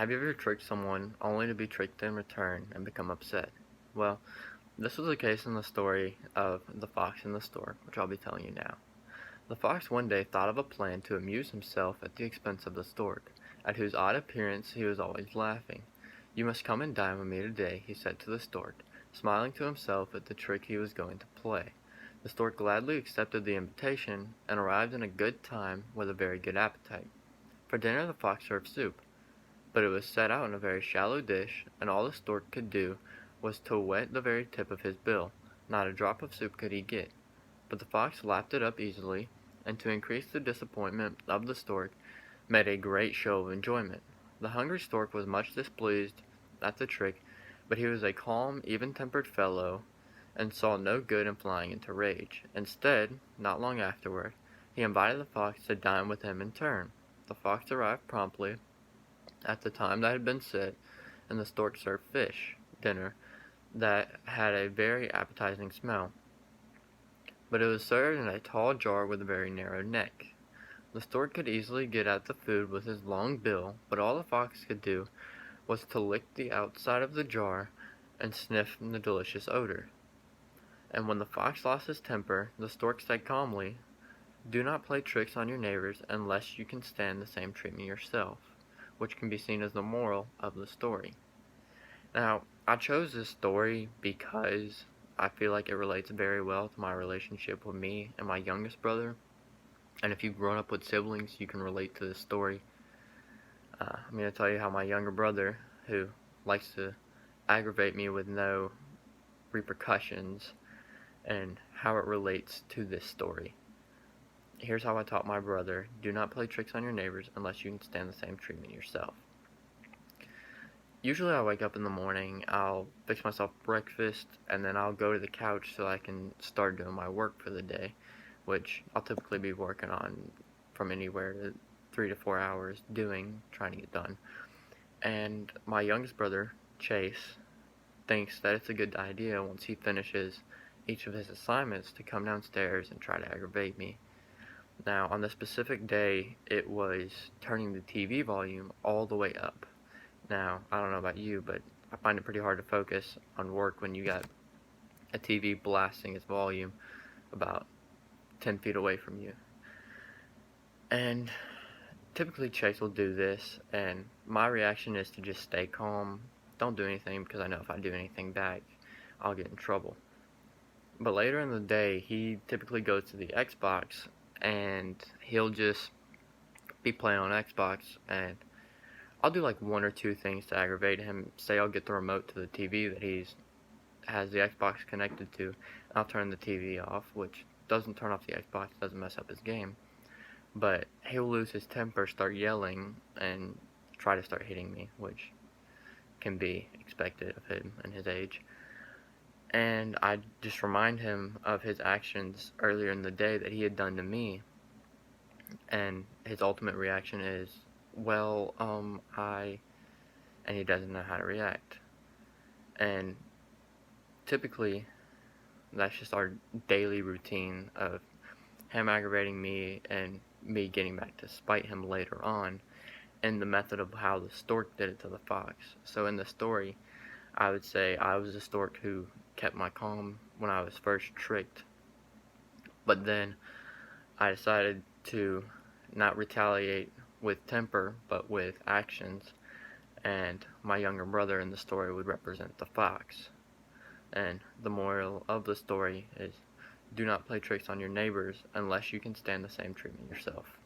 Have you ever tricked someone only to be tricked in return and become upset? Well, this was the case in the story of the fox and the stork, which I'll be telling you now. The fox one day thought of a plan to amuse himself at the expense of the stork, at whose odd appearance he was always laughing. "You must come and dine with me today," he said to the stork, smiling to himself at the trick he was going to play. The stork gladly accepted the invitation, and arrived in a good time with a very good appetite. For dinner the fox served soup, but it was set out in a very shallow dish, and all the stork could do was to wet the very tip of his bill. Not a drop of soup could he get. But the fox lapped it up easily, and to increase the disappointment of the stork, made a great show of enjoyment. The hungry stork was much displeased at the trick, but he was a calm, even-tempered fellow, and saw no good in flying into rage. Instead, not long afterward, he invited the fox to dine with him in turn. The fox arrived promptly at the time that had been set, and the stork served fish dinner that had a very appetizing smell, but it was served in a tall jar with a very narrow neck. The stork could easily get at the food with his long bill, but all the fox could do was to lick the outside of the jar and sniff the delicious odor. And when the fox lost his temper, the stork said calmly, "Do not play tricks on your neighbors unless you can stand the same treatment yourself," which can be seen as the moral of the story. Now, I chose this story because I feel like it relates very well to my relationship with me and my youngest brother. And if you've grown up with siblings, you can relate to this story. I'm going to tell you how my younger brother, who likes to aggravate me with no repercussions, and how it relates to this story. Here's how I taught my brother: do not play tricks on your neighbors unless you can stand the same treatment yourself. Usually I wake up in the morning, I'll fix myself breakfast, and then I'll go to the couch so I can start doing my work for the day, which I'll typically be working on from anywhere to 3 to 4 hours trying to get done. And my youngest brother, Chase, thinks that it's a good idea once he finishes each of his assignments to come downstairs and try to aggravate me. Now, on this specific day, it was turning the TV volume all the way up. Now, I don't know about you, but I find it pretty hard to focus on work when you got a TV blasting its volume about 10 feet away from you. And typically Chase will do this, and my reaction is to just stay calm, don't do anything, because I know if I do anything back, I'll get in trouble. But later in the day, he typically goes to the Xbox, and he'll just be playing on Xbox, and I'll do like one or two things to aggravate him. Say I'll get the remote to the TV that has the Xbox connected to, and I'll turn the TV off, which doesn't turn off the Xbox, doesn't mess up his game. But he'll lose his temper, start yelling, and try to start hitting me, which can be expected of him and his age. And I just remind him of his actions earlier in the day that he had done to me, and his ultimate reaction is, "Well, and he doesn't know how to react." And typically, that's just our daily routine of him aggravating me and me getting back to spite him later on, and the method of how the stork did it to the fox. So in the story, I would say I was the stork who kept my calm when I was first tricked, but then I decided to not retaliate with temper, but with actions, and my younger brother in the story would represent the fox. And the moral of the story is, do not play tricks on your neighbors unless you can stand the same treatment yourself.